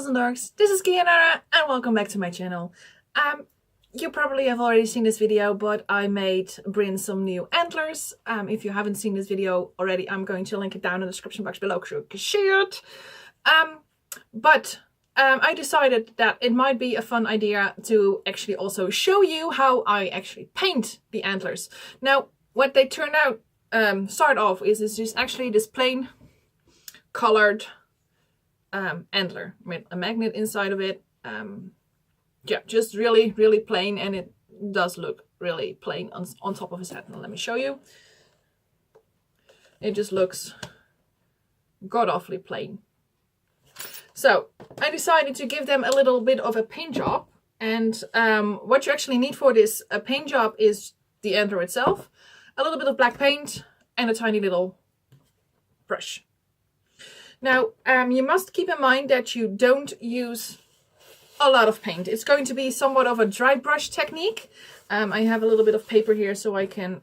Gals and Dorks, this is Kianara and welcome back to my channel. You probably have already seen this video, but I made Brin some new antlers. If you haven't seen this video already, I'm going to link it down in the description box below so you can see it. I decided that it might be a fun idea to actually also show you how I actually paint the antlers. Now, what they turn out, start off is just actually this plain colored antler with a magnet inside of it. Yeah, just really plain, and it does look really plain on top of his head. Now let me show you. It just looks god awfully plain. So I decided to give them a little bit of a paint job, and what you actually need for this paint job is the antler itself, a little bit of black paint, and a tiny little brush. Now, you must keep in mind that you don't use a lot of paint. It's going to be somewhat of a dry brush technique. I have a little bit of paper here so I can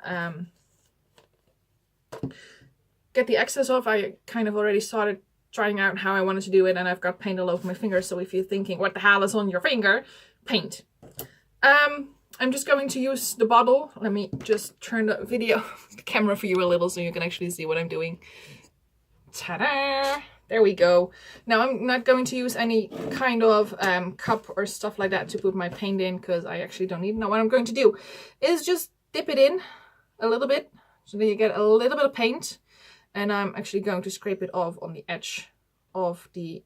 get the excess off. I kind of already started trying out how I wanted to do it, and I've got paint all over my finger. So if you're thinking, what the hell is on your finger? Paint. I'm just going to use the bottle. Let me just turn the camera for you a little so you can actually see what I'm doing. Ta-da! There we go. Now I'm not going to use any kind of cup or stuff like that to put my paint in, because I actually don't need it. Now what I'm going to do is just dip it in a little bit so that you get a little bit of paint, and I'm actually going to scrape it off on the edge of the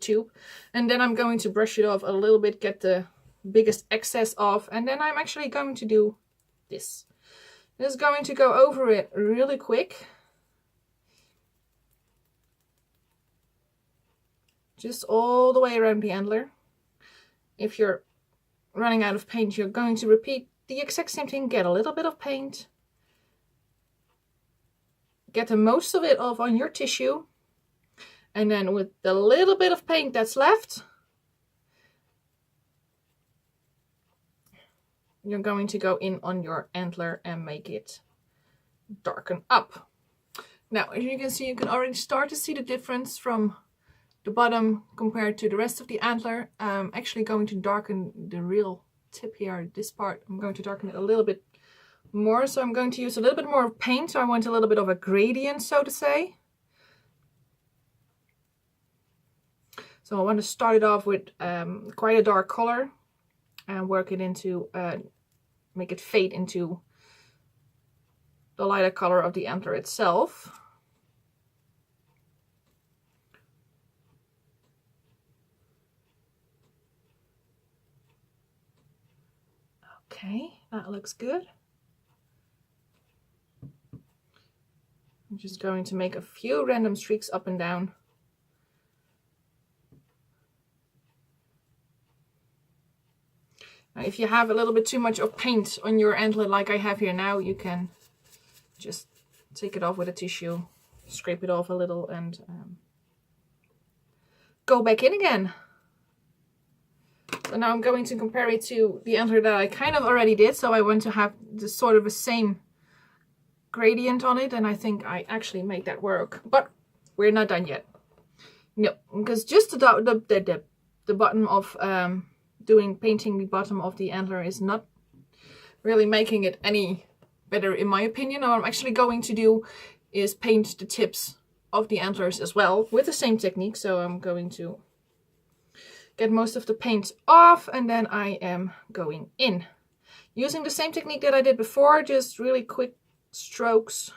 tube, and then I'm going to brush it off a little bit, get the biggest excess off, and then I'm actually going to do this. Just going to go over it really quick. Just all the way around the antler. If you're running out of paint, you're going to repeat the exact same thing. Get a little bit of paint. Get the most of it off on your tissue. And then with the little bit of paint that's left, you're going to go in on your antler and make it darken up. Now, as you can see, you can already start to see the difference from the bottom compared to the rest of the antler. I'm actually going to darken the real tip here, this part. I'm going to darken it a little bit more. So I'm going to use a little bit more paint. So I want a little bit of a gradient, so to say. So I want to start it off with quite a dark color and work it into, make it fade into the lighter color of the antler itself. Okay, that looks good. I'm just going to make a few random streaks up and down. Now, if you have a little bit too much of paint on your antler like I have here now, you can just take it off with a tissue, scrape it off a little, and go back in again. So now I'm going to compare it to the antler that I kind of already did. So I want to have this sort of the same gradient on it, and I think I actually made that work. But we're not done yet. No, because just the bottom of painting the bottom of the antler is not really making it any better, in my opinion. What I'm actually going to do is paint the tips of the antlers as well with the same technique. So I'm going to get most of the paint off, and then I am going in using the same technique that I did before, just really quick strokes.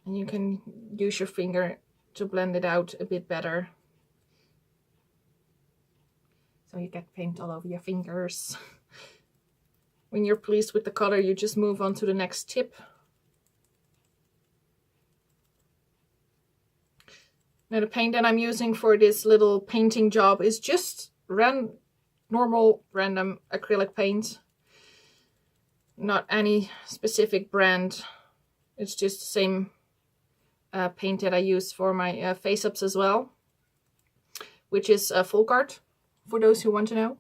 And you can use your finger to blend it out a bit better, so you get paint all over your fingers. When you're pleased with the color, you just move on to the next tip. Now the paint that I'm using for this little painting job is just normal random acrylic paint. Not any specific brand. It's just the same paint that I use for my face-ups as well, which is full card, for those who want to know.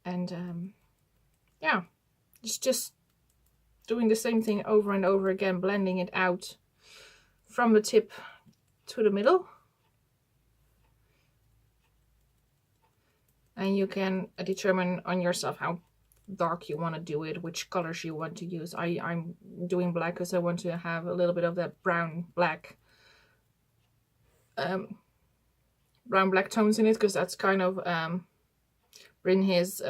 And yeah, It's just doing the same thing over and over again, blending it out from the tip to the middle. And you can determine on yourself how dark you want to do it, which colors you want to use. I'm doing black because I want to have a little bit of that brown black tones in it, because that's kind of Brin his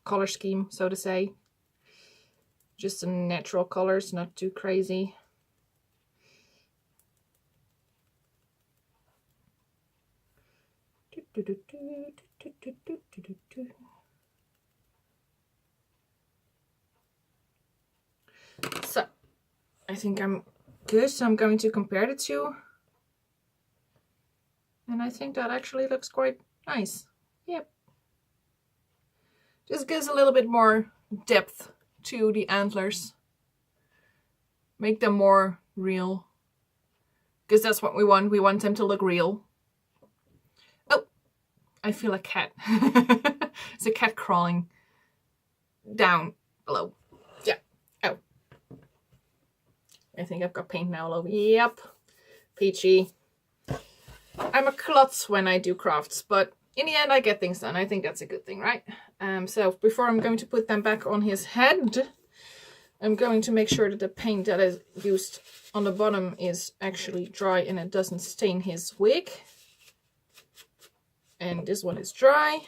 color scheme, so to say. Just some natural colors, not too crazy. So I think I'm good, so I'm going to compare the two, and I think that actually looks quite nice. Yep, just gives a little bit more depth to the antlers, make them more real, because that's what we want them to look real. Oh, I feel a cat. It's a cat crawling down below. Yeah. Oh, I think I've got paint now all over. Yep, peachy. I'm a klutz when I do crafts, but in the end I get things done. I think that's a good thing, right? So before I'm going to put them back on his head, I'm going to make sure that the paint that is used on the bottom is actually dry and it doesn't stain his wig. And this one is dry.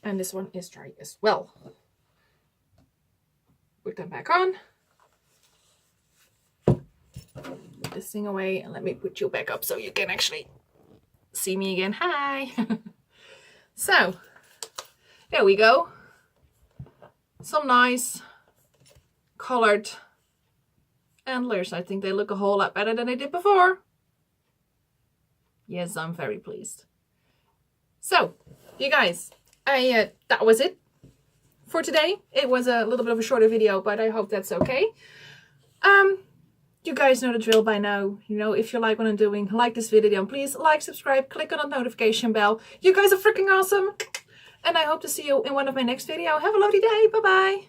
And this one is dry as well. Put them back on. Put this thing away and let me put you back up so you can actually see me again. Hi! So, there we go. Some nice colored antlers. I think they look a whole lot better than they did before. Yes, I'm very pleased. So, you guys, that was it for today. It was a little bit of a shorter video, but I hope that's okay. You guys know the drill by now. You know, if you like what I'm doing, like this video, please like, subscribe, click on the notification bell. You guys are freaking awesome. And I hope to see you in one of my next videos. Have a lovely day. Bye-bye.